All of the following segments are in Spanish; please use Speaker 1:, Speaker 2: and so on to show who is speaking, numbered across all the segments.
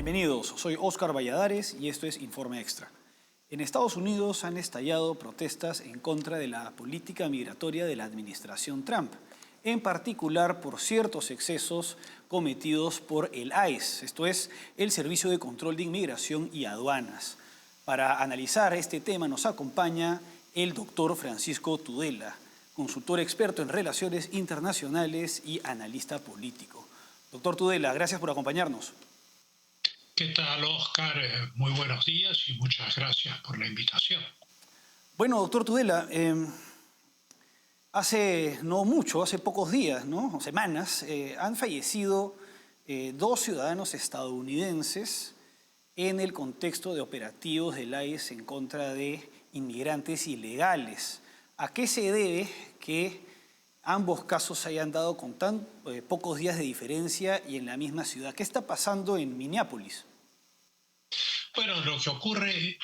Speaker 1: Bienvenidos, soy Óscar Valladares y esto es Informe Extra. En Estados Unidos han estallado protestas en contra de la política migratoria de la administración Trump, en particular por ciertos excesos cometidos por el ICE, esto es, el Servicio de Control de Inmigración y Aduanas. Para analizar este tema nos acompaña el doctor Francisco Tudela, consultor experto en relaciones internacionales y analista político. Doctor Tudela, gracias por acompañarnos.
Speaker 2: ¿Qué tal, Oscar? Muy buenos días y muchas gracias por la invitación.
Speaker 1: Bueno, doctor Tudela, hace no mucho, hace pocos días, ¿no? O semanas, han fallecido dos ciudadanos estadounidenses en el contexto de operativos del ICE en contra de inmigrantes ilegales. ¿A qué se debe que ambos casos se hayan dado con tan pocos días de diferencia y en la misma ciudad? ¿Qué está pasando en Minneapolis?
Speaker 2: Bueno, lo que ocurre,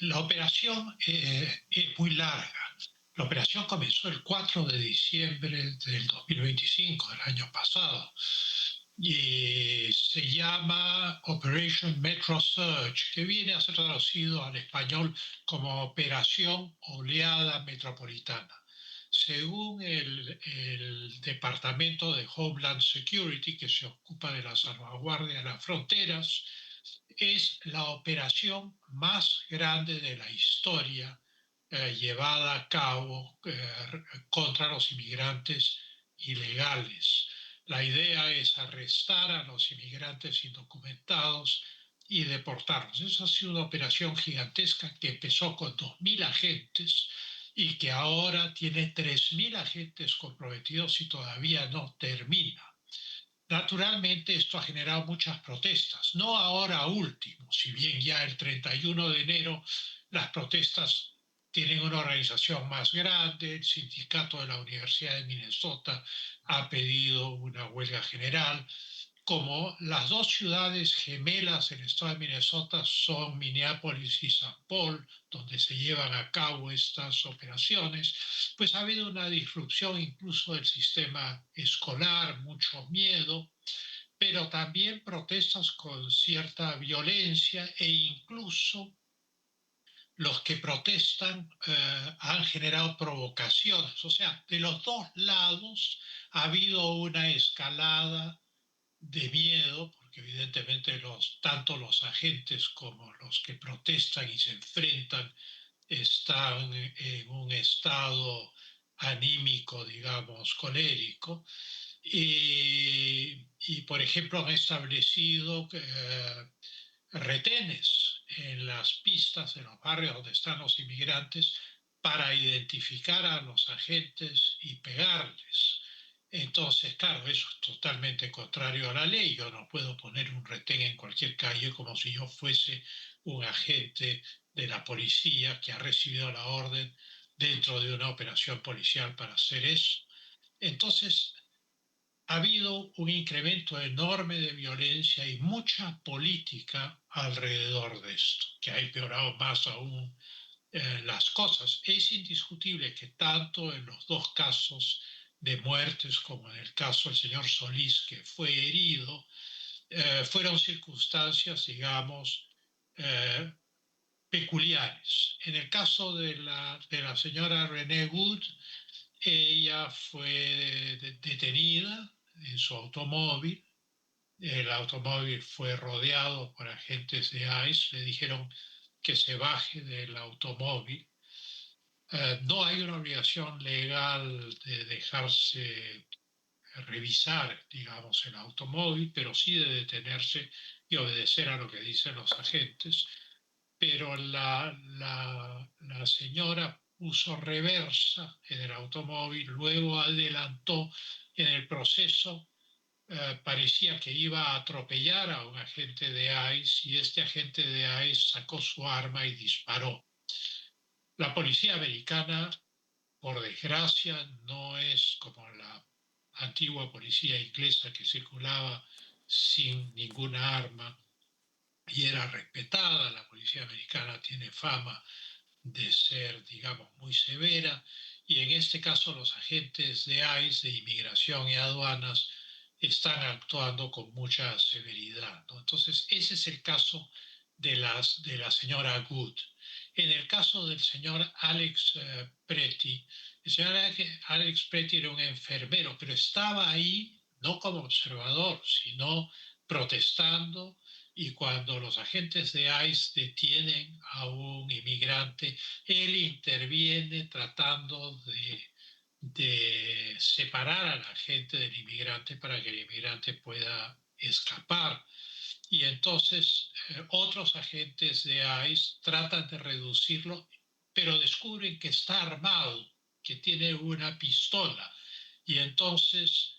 Speaker 2: la operación es muy larga. La operación comenzó el 4 de diciembre del 2025, del año pasado, y se llama Operation Metro Surge, que viene a ser traducido al español como Operación Oleada Metropolitana. Según el Departamento de Homeland Security, que se ocupa de la salvaguardia de las fronteras, es la operación más grande de la historia llevada a cabo contra los inmigrantes ilegales. La idea es arrestar a los inmigrantes indocumentados y deportarlos. Esa ha sido una operación gigantesca que empezó con 2.000 agentes y que ahora tiene 3.000 agentes comprometidos y todavía no termina. Naturalmente esto ha generado muchas protestas, no ahora último, si bien ya el 31 de enero las protestas tienen una organización más grande. El sindicato de la Universidad de Minnesota ha pedido una huelga general. Como las dos ciudades gemelas en el estado de Minnesota son Minneapolis y St. Paul, donde se llevan a cabo estas operaciones, pues ha habido una disrupción incluso del sistema escolar, mucho miedo, pero también protestas con cierta violencia e incluso los que protestan han generado provocaciones. O sea, de los dos lados ha habido una escalada de miedo, porque evidentemente tanto los agentes como los que protestan y se enfrentan están en un estado anímico, digamos, colérico, por ejemplo, han establecido retenes en las pistas de los barrios donde están los inmigrantes para identificar a los agentes y pegarles. Entonces, claro, eso es totalmente contrario a la ley. Yo no puedo poner un retén en cualquier calle como si yo fuese un agente de la policía que ha recibido la orden dentro de una operación policial para hacer eso. Entonces, ha habido un incremento enorme de violencia y mucha política alrededor de esto, que ha empeorado más aún las cosas. Es indiscutible que tanto en los dos casos de muertes como en el caso del señor Solís, que fue herido, fueron circunstancias, digamos, peculiares. En el caso de la señora Renee Wood, ella fue detenida en su automóvil. El automóvil fue rodeado por agentes de ICE. Le dijeron que se baje del automóvil. No hay una obligación legal de dejarse revisar, digamos, el automóvil, pero sí de detenerse y obedecer a lo que dicen los agentes. Pero la señora puso reversa en el automóvil, luego adelantó en el proceso. Parecía que iba a atropellar a un agente de ICE y este agente de ICE sacó su arma y disparó. La policía americana, por desgracia, no es como la antigua policía inglesa que circulaba sin ninguna arma y era respetada. La policía americana tiene fama de ser, digamos, muy severa, y en este caso los agentes de ICE, de inmigración y aduanas, están actuando con mucha severidad, ¿no? Entonces, ese es el caso de la señora Good. En el caso del señor Alex Pretty, el señor Alex Pretty era un enfermero, pero estaba ahí no como observador, sino protestando, y cuando los agentes de ICE detienen a un inmigrante, él interviene tratando de separar a la gente del inmigrante para que el inmigrante pueda escapar. Y entonces otros agentes de ICE tratan de reducirlo, pero descubren que está armado, que tiene una pistola. Y entonces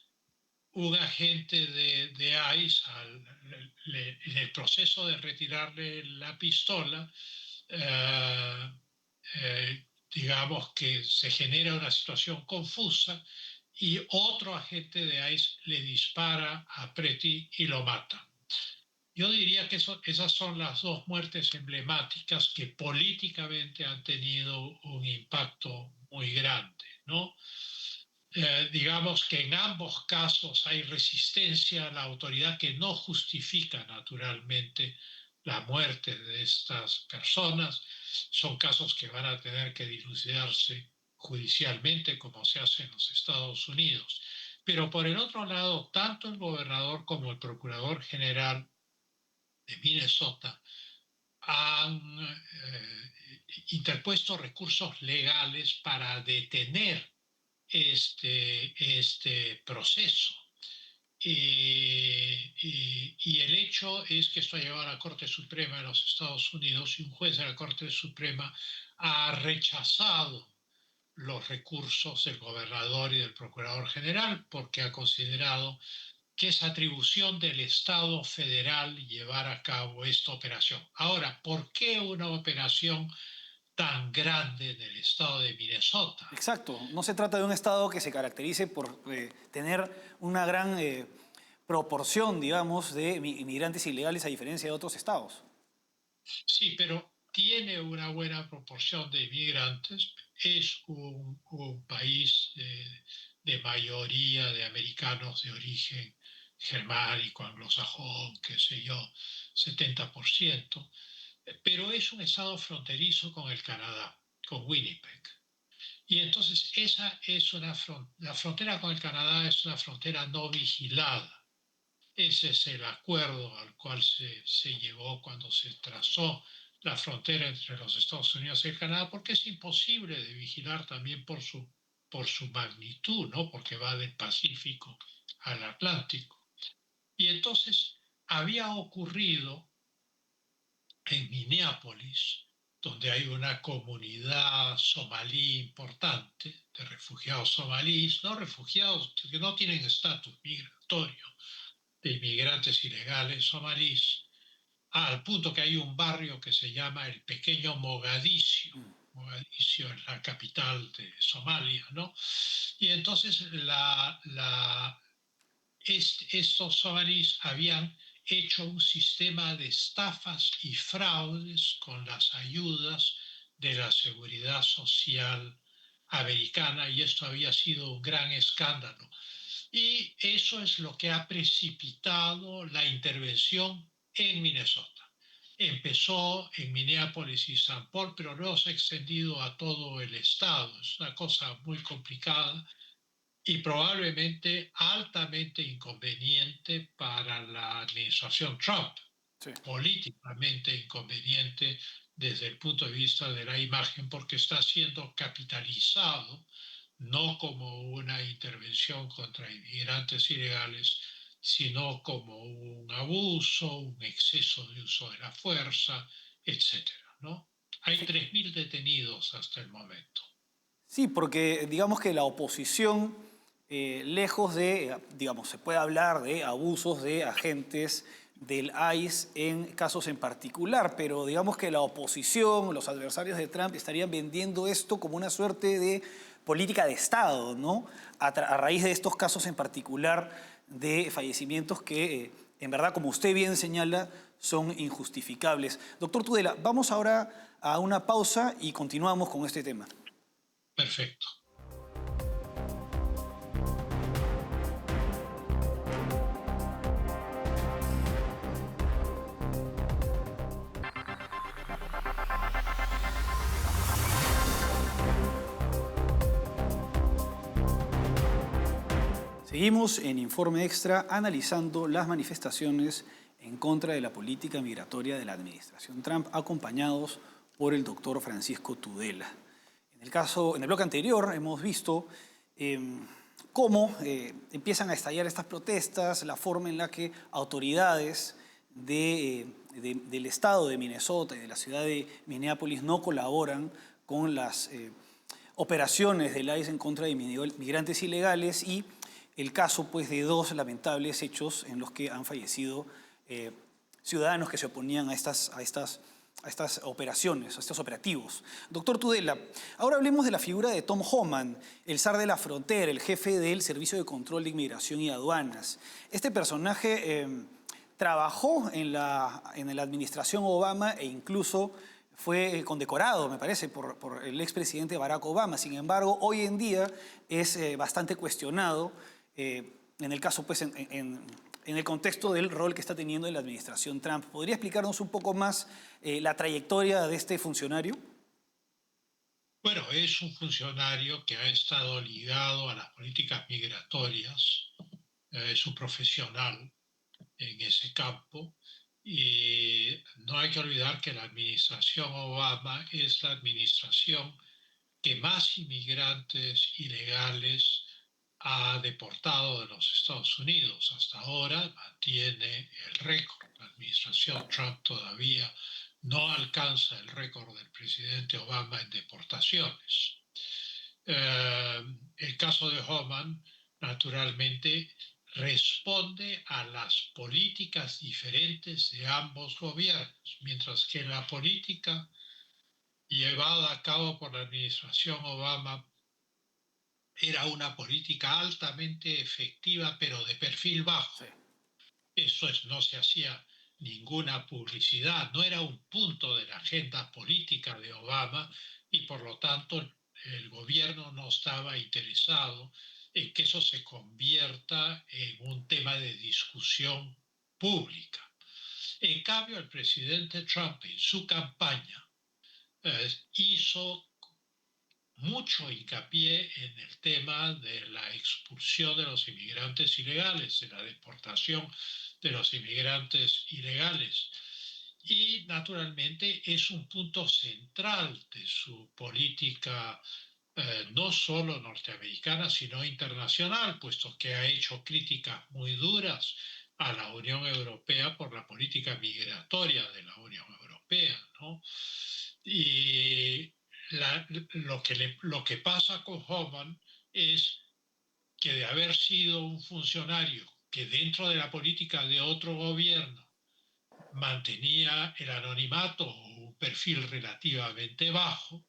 Speaker 2: un agente de ICE, en el proceso de retirarle la pistola, eh, digamos que se genera una situación confusa y otro agente de ICE le dispara a Pretty y lo mata. Yo diría que esas son las dos muertes emblemáticas que políticamente han tenido un impacto muy grande, ¿no? Digamos que en ambos casos hay resistencia a la autoridad que no justifica naturalmente la muerte de estas personas. Son casos que van a tener que dilucidarse judicialmente, como se hace en los Estados Unidos. Pero por el otro lado, tanto el gobernador como el procurador general de Minnesota han interpuesto recursos legales para detener este proceso. Y el hecho es que esto ha llevado a la Corte Suprema de los Estados Unidos y un juez de la Corte Suprema ha rechazado los recursos del gobernador y del procurador general porque ha considerado que es atribución del Estado federal llevar a cabo esta operación. Ahora, ¿por qué una operación tan grande en el estado de Minnesota?
Speaker 1: Exacto, no se trata de un estado que se caracterice por tener una gran proporción, digamos, de inmigrantes ilegales a diferencia de otros estados.
Speaker 2: Sí, pero tiene una buena proporción de inmigrantes. Es un país de mayoría de americanos de origen germánico, anglosajón, qué sé yo, 70%. Pero es un estado fronterizo con el Canadá, con Winnipeg. Y entonces esa es la frontera con el Canadá es una frontera no vigilada. Ese es el acuerdo al cual se llegó cuando se trazó la frontera entre los Estados Unidos y el Canadá, porque es imposible de vigilar también por su magnitud, ¿no? Porque va del Pacífico al Atlántico. Y entonces había ocurrido en Minneapolis, donde hay una comunidad somalí importante, de refugiados somalíes, no refugiados que no tienen estatus migratorio, de inmigrantes ilegales somalíes, al punto que hay un barrio que se llama el Pequeño Mogadiscio. Mogadiscio es la capital de Somalia, ¿no? Y entonces estos somalíes habían hecho un sistema de estafas y fraudes con las ayudas de la seguridad social americana, y esto había sido un gran escándalo. Y eso es lo que ha precipitado la intervención en Minnesota. Empezó en Minneapolis y San Paul, pero luego se ha extendido a todo el estado. Es una cosa muy complicada y probablemente altamente inconveniente para la administración Trump,
Speaker 1: Sí.
Speaker 2: políticamente inconveniente desde el punto de vista de la imagen, porque está siendo capitalizado no como una intervención contra inmigrantes ilegales, sino como un abuso, un exceso de uso de la fuerza, etcétera, ¿no? Hay 3.000 detenidos hasta el momento.
Speaker 1: Sí, porque digamos que la oposición, lejos de, digamos, se puede hablar de abusos de agentes del ICE en casos en particular, pero digamos que la oposición, los adversarios de Trump estarían vendiendo esto como una suerte de política de Estado, ¿no? A raíz de estos casos en particular de fallecimientos que, en verdad, como usted bien señala, son injustificables. Doctor Tudela, vamos ahora a una pausa y continuamos con este tema.
Speaker 2: Perfecto.
Speaker 1: Seguimos en Informe Extra analizando las manifestaciones en contra de la política migratoria de la administración Trump, acompañados por el doctor Francisco Tudela. En el bloque anterior hemos visto cómo empiezan a estallar estas protestas, la forma en la que autoridades del estado de Minnesota y de la ciudad de Minneapolis no colaboran con las operaciones del ICE en contra de migrantes ilegales y el caso pues, de dos lamentables hechos en los que han fallecido ciudadanos que se oponían a estas operaciones, a estos operativos. Doctor Tudela, ahora hablemos de la figura de Tom Homan, el zar de la frontera, el jefe del Servicio de Control de Inmigración y Aduanas. Este personaje trabajó en la administración Obama e incluso fue condecorado, me parece, por el expresidente Barack Obama. Sin embargo, hoy en día es bastante cuestionado en el caso, pues, en el contexto del rol que está teniendo en la administración Trump. ¿Podría explicarnos un poco más la trayectoria de este funcionario?
Speaker 2: Bueno, es un funcionario que ha estado ligado a las políticas migratorias, es un profesional en ese campo y no hay que olvidar que la administración Obama es la administración que más inmigrantes ilegales ha deportado de los Estados Unidos. Hasta ahora mantiene el récord. La administración Trump todavía no alcanza el récord del presidente Obama en deportaciones. El caso de Homan, naturalmente, responde a las políticas diferentes de ambos gobiernos, mientras que la política llevada a cabo por la administración Obama era una política altamente efectiva, pero de perfil bajo.
Speaker 1: Sí.
Speaker 2: Eso es, no se hacía ninguna publicidad, no era un punto de la agenda política de Obama y por lo tanto el gobierno no estaba interesado en que eso se convierta en un tema de discusión pública. En cambio, el presidente Trump en su campaña hizo mucho hincapié en el tema de la expulsión de los inmigrantes ilegales, de la deportación de los inmigrantes ilegales. Y naturalmente es un punto central de su política no solo norteamericana, sino internacional, puesto que ha hecho críticas muy duras a la Unión Europea por la política migratoria de la Unión Europea, ¿no? Y lo que pasa con Homan es que de haber sido un funcionario que dentro de la política de otro gobierno mantenía el anonimato o un perfil relativamente bajo,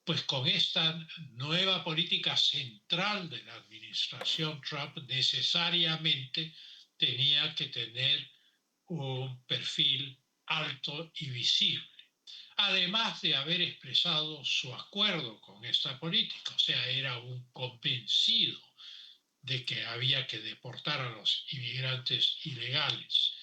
Speaker 2: pues con esta nueva política central de la administración Trump necesariamente tenía que tener un perfil alto y visible, además de haber expresado su acuerdo con esta política, o sea, era un convencido de que había que deportar a los inmigrantes ilegales.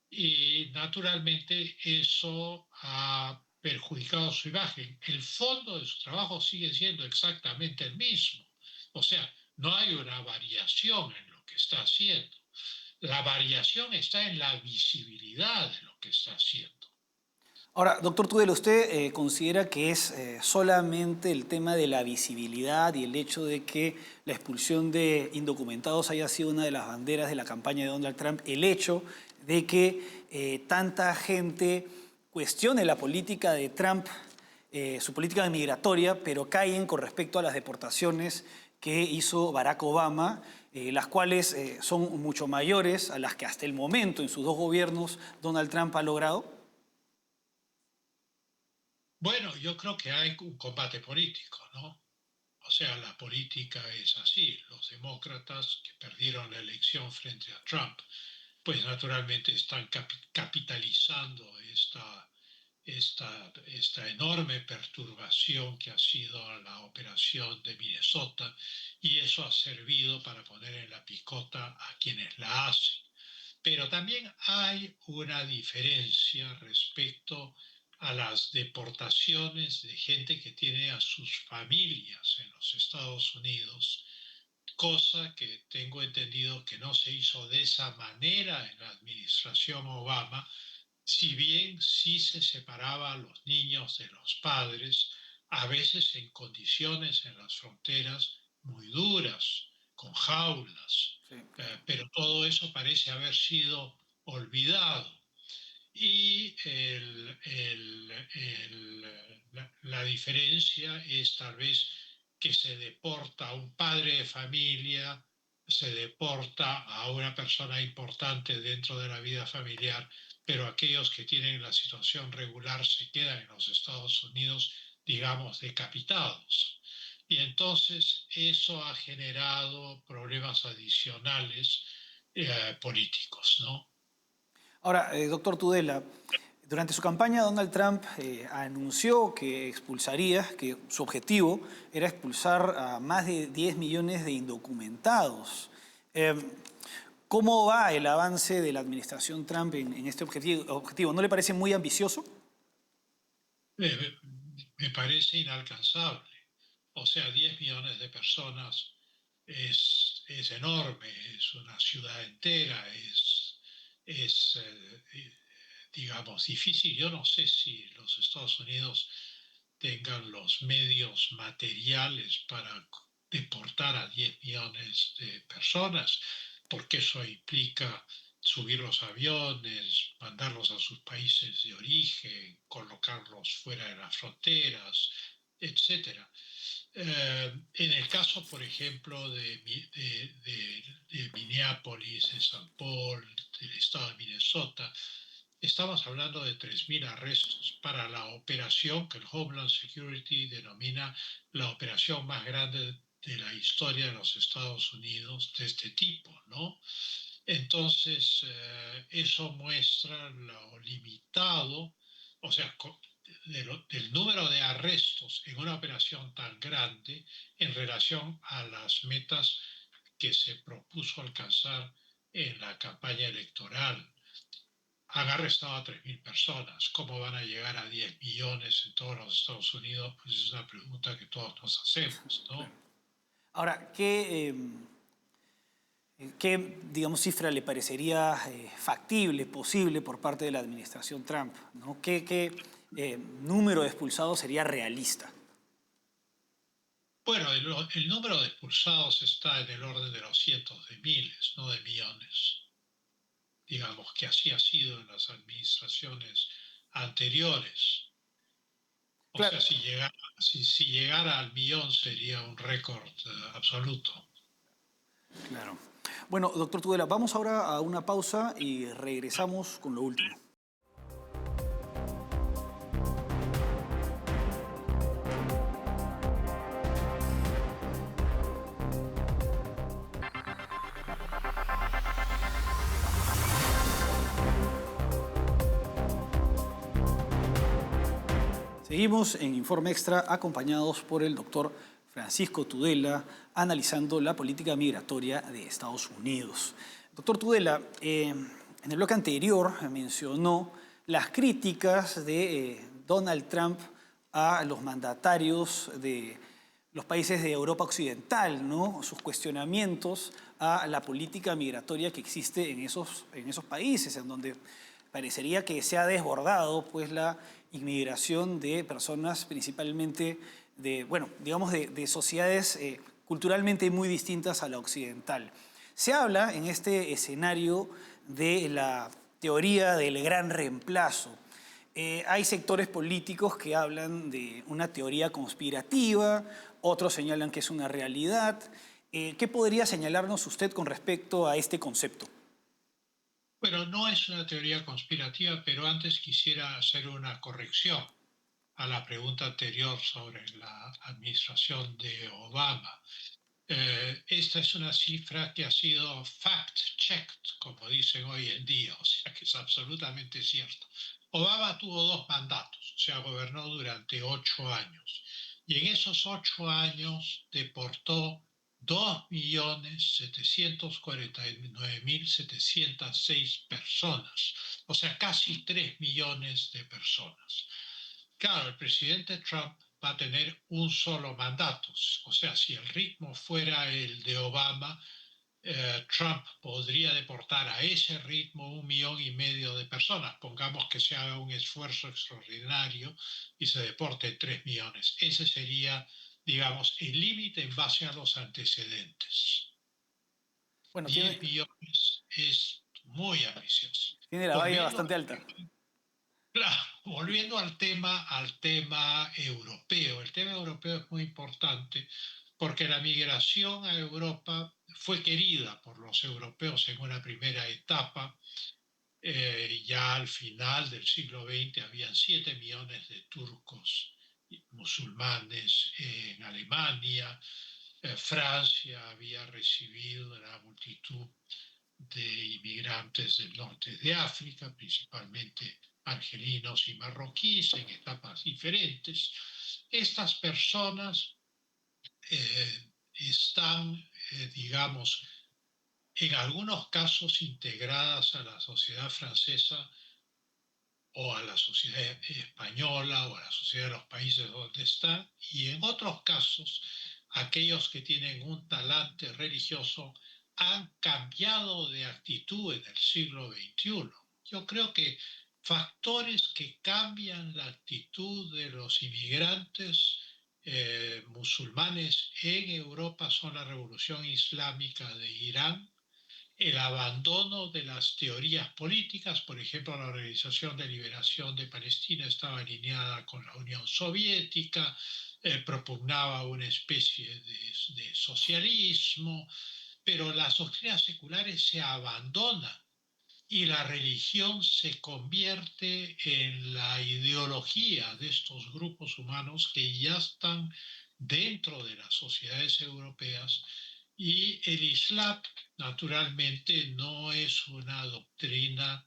Speaker 2: Y naturalmente eso ha perjudicado su imagen. El fondo de su trabajo sigue siendo exactamente el mismo. O sea, no hay una variación en lo que está haciendo. La variación está en la visibilidad de lo que está haciendo.
Speaker 1: Ahora, doctor Tudela, ¿usted considera que es solamente el tema de la visibilidad y el hecho de que la expulsión de indocumentados haya sido una de las banderas de la campaña de Donald Trump, el hecho de que tanta gente cuestione la política de Trump, su política migratoria, pero caen con respecto a las deportaciones que hizo Barack Obama, las cuales son mucho mayores a las que hasta el momento en sus dos gobiernos Donald Trump ha logrado?
Speaker 2: Bueno, yo creo que hay un combate político, ¿no? O sea, la política es así. Los demócratas que perdieron la elección frente a Trump, pues naturalmente están capitalizando esta enorme perturbación que ha sido la operación de Minnesota y eso ha servido para poner en la picota a quienes la hacen. Pero también hay una diferencia respecto a las deportaciones de gente que tiene a sus familias en los Estados Unidos cosa que tengo entendido que no se hizo de esa manera en la administración Obama, si bien sí se separaba a los niños de los padres, a veces en condiciones en las fronteras muy duras, con jaulas,
Speaker 1: Sí, claro.
Speaker 2: pero todo eso parece haber sido olvidado. Y la diferencia es tal vez que se deporta a un padre de familia, se deporta a una persona importante dentro de la vida familiar, pero aquellos que tienen la situación regular se quedan en los Estados Unidos, digamos, decapitados. Y entonces eso ha generado problemas adicionales políticos, ¿no?
Speaker 1: Ahora, doctor Tudela, durante su campaña Donald Trump anunció que expulsaría, que su objetivo era expulsar a más de 10 millones de indocumentados. Eh, ¿Cómo va el avance de la administración Trump en este objetivo? ¿No le parece muy ambicioso?
Speaker 2: Eh, Me parece inalcanzable. O sea, 10 millones de personas es enorme, es una ciudad entera, es digamos, difícil. Yo no sé si los Estados Unidos tengan los medios materiales para deportar a 10 millones de personas, porque eso implica subir los aviones, mandarlos a sus países de origen, colocarlos fuera de las fronteras, etcétera. En el caso, por ejemplo, de Minneapolis, de San Paul, del estado de Minnesota, estamos hablando de 3.000 arrestos para la operación que el Homeland Security denomina la operación más grande de la historia de los Estados Unidos de este tipo, ¿no? Entonces, eso muestra lo limitado, o sea, del número de arrestos en una operación tan grande en relación a las metas que se propuso alcanzar en la campaña electoral. Han arrestado a 3.000 personas. ¿Cómo van a llegar a 10 millones en todos los Estados Unidos? Pues es una pregunta que todos nos hacemos,
Speaker 1: Claro.
Speaker 2: ¿no?
Speaker 1: Ahora, ¿qué, digamos, cifra le parecería factible, posible por parte de la administración Trump? ¿No? ¿Qué número de expulsados sería realista?
Speaker 2: Bueno, el número de expulsados está en el orden de los cientos de miles, no de millones. Digamos que así ha sido en las administraciones anteriores. O
Speaker 1: Claro,
Speaker 2: sea, si llegara al millón sería un récord absoluto.
Speaker 1: claro. Bueno, doctor Tudela, vamos ahora a una pausa y regresamos con lo último. Seguimos en Informe Extra acompañados por el doctor Francisco Tudela analizando la política migratoria de Estados Unidos. Doctor Tudela, en el bloque anterior mencionó las críticas de Donald Trump a los mandatarios de los países de Europa Occidental, ¿no? Sus cuestionamientos a la política migratoria que existe en esos países, en donde parecería que se ha desbordado pues, la inmigración de personas principalmente de, bueno, digamos de sociedades culturalmente muy distintas a la occidental. Se habla en este escenario de la teoría del gran reemplazo. Hay sectores políticos que hablan de una teoría conspirativa, otros señalan que es una realidad. ¿Qué podría señalarnos usted con respecto a este concepto?
Speaker 2: Bueno, no es una teoría conspirativa, pero antes quisiera hacer una corrección a la pregunta anterior sobre la administración de Obama. Esta es una cifra que ha sido fact-checked, como dicen hoy en día, o sea que es absolutamente cierto. Obama tuvo 2 mandatos, o sea, gobernó durante 8 años. Y en esos 8 años deportó 2.749.706 personas, o sea, casi 3 millones de personas. Claro, el presidente Trump va a tener un solo mandato. O sea, si el ritmo fuera el de Obama, Trump podría deportar a ese ritmo 1,5 millones de personas. Pongamos que se haga un esfuerzo extraordinario y se deporte 3 millones. Ese sería, digamos, el límite en base a los antecedentes.
Speaker 1: Bueno,
Speaker 2: 10 millones es muy ambicioso.
Speaker 1: tiene la valla
Speaker 2: Volviendo,
Speaker 1: bastante alta.
Speaker 2: claro, volviendo al tema europeo. El tema europeo es muy importante porque la migración a Europa fue querida por los europeos en una primera etapa. Ya al final del siglo XX habían 7 millones de turcos musulmanes en Alemania. Francia había recibido una multitud de inmigrantes del norte de África, principalmente argelinos y marroquíes, en etapas diferentes. Estas personas están, digamos, en algunos casos integradas a la sociedad francesa o a la sociedad española o a la sociedad de los países donde están, y en otros casos, aquellos que tienen un talante religioso han cambiado de actitud en el siglo XXI. Yo creo que factores que cambian la actitud de los inmigrantes musulmanes en Europa son la revolución islámica de Irán, el abandono de las teorías políticas. Por ejemplo, la Organización de Liberación de Palestina estaba alineada con la Unión Soviética, propugnaba una especie de socialismo, pero las doctrinas seculares se abandonan y la religión se convierte en la ideología de estos grupos humanos que ya están dentro de las sociedades europeas. Y el Islam, naturalmente, no es una doctrina,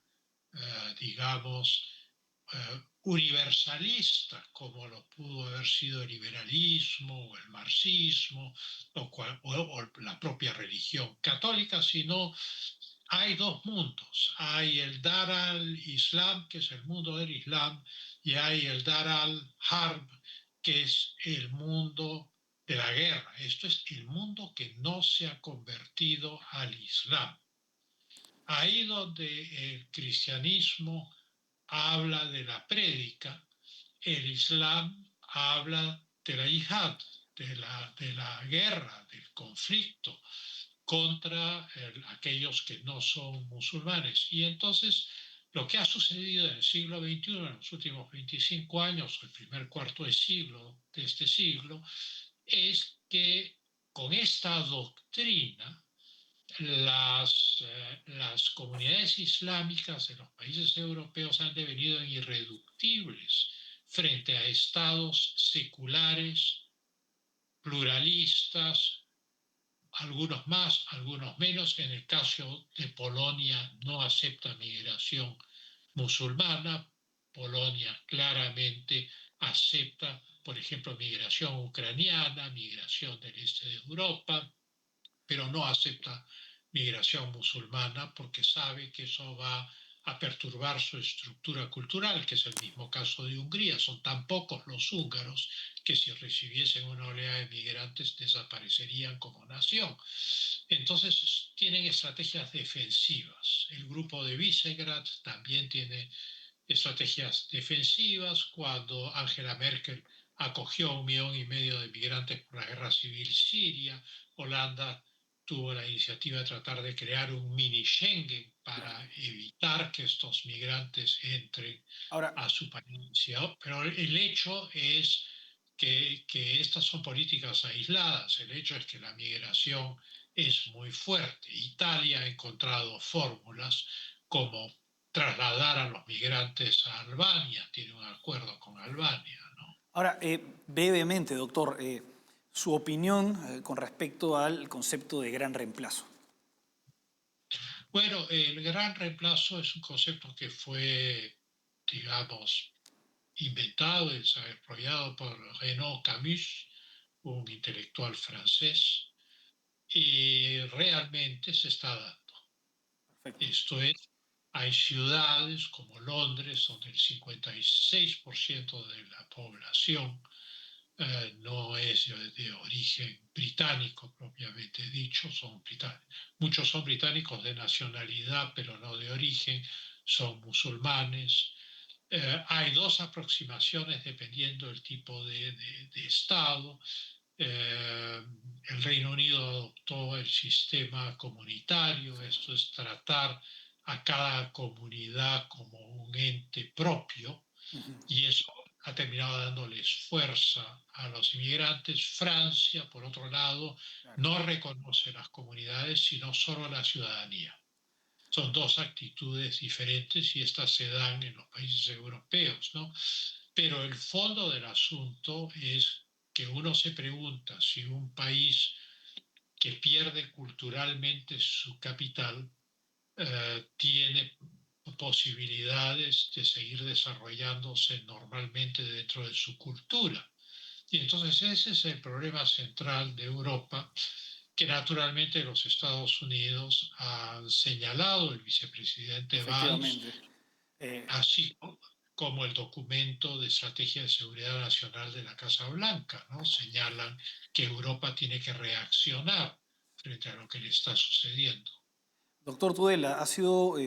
Speaker 2: digamos, universalista, como lo pudo haber sido el liberalismo o el marxismo o la propia religión católica, sino hay dos mundos. Hay el Dar al-Islam, que es el mundo del Islam, y hay el Dar al-Harb, que es el mundo de la guerra. Esto es el mundo que no se ha convertido al Islam. Ahí donde el cristianismo habla de la prédica, el Islam habla de la yihad, de la guerra, del conflicto contra aquellos que no son musulmanes. Y entonces lo que ha sucedido en el siglo XXI, en los últimos 25 años, el primer cuarto de siglo de este siglo, es que con esta doctrina las comunidades islámicas de los países europeos han devenido irreductibles frente a estados seculares, pluralistas, algunos más, algunos menos. En el caso de Polonia no acepta migración musulmana. Polonia claramente acepta, por ejemplo, migración ucraniana, migración del este de Europa, pero no acepta migración musulmana porque sabe que eso va a perturbar su estructura cultural, que es el mismo caso de Hungría. Son tan pocos los húngaros que si recibiesen una oleada de migrantes desaparecerían como nación. Entonces tienen estrategias defensivas. El grupo de Visegrad también tiene estrategias defensivas. Cuando Angela Merkel acogió a 1,5 millones de migrantes por la guerra civil siria, Holanda tuvo la iniciativa de tratar de crear un mini Schengen para evitar que estos migrantes entren
Speaker 1: Ahora,
Speaker 2: a su país. Pero el hecho es que estas son políticas aisladas. El hecho es que la migración es muy fuerte. Italia ha encontrado fórmulas como trasladar a los migrantes a Albania, tiene un acuerdo con Albania, ¿no?
Speaker 1: ahora brevemente, doctor, su opinión con respecto al concepto de gran reemplazo.
Speaker 2: Bueno, el gran reemplazo es un concepto que fue, digamos, inventado y desarrollado por Renaud Camus, un intelectual francés, y realmente se está dando.
Speaker 1: Perfecto.
Speaker 2: Esto es, hay ciudades como Londres, donde el 56% de la población no es de origen británico propiamente dicho, muchos son británicos de nacionalidad, pero no de origen, son musulmanes. Hay dos aproximaciones dependiendo del tipo de Estado. El Reino Unido adoptó el sistema comunitario, esto es tratar a cada comunidad como un ente propio,
Speaker 1: Ujú,
Speaker 2: y eso ha terminado dándoles fuerza a los inmigrantes. Francia, por otro lado,
Speaker 1: claro.
Speaker 2: no reconoce las comunidades, sino solo la ciudadanía. Son dos actitudes diferentes y estas se dan en los países europeos, ¿no? Pero el fondo del asunto es que uno se pregunta si un país que pierde culturalmente su capital tiene posibilidades de seguir desarrollándose normalmente dentro de su cultura. Y entonces ese es el problema central de Europa, que naturalmente los Estados Unidos han señalado el vicepresidente Valls,
Speaker 1: Efectivamente. Eh,
Speaker 2: así como el documento de estrategia de seguridad nacional de la Casa Blanca, ¿no? Señalan que Europa tiene que reaccionar frente a lo que le está sucediendo.
Speaker 1: Doctor Tudela, ha sido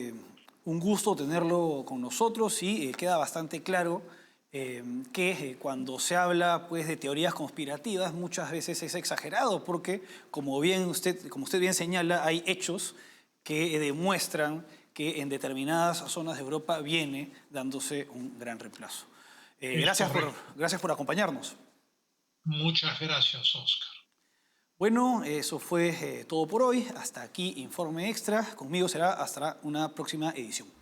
Speaker 1: un gusto tenerlo con nosotros y queda bastante claro que cuando se habla pues, de teorías conspirativas muchas veces es exagerado porque, como usted bien señala, hay hechos que demuestran que en determinadas zonas de Europa viene dándose un gran reemplazo.
Speaker 2: Es correcto.
Speaker 1: Gracias por acompañarnos.
Speaker 2: Muchas gracias, Oscar.
Speaker 1: Bueno, eso fue todo por hoy. Hasta aquí Informe Extra. Conmigo será hasta una próxima edición.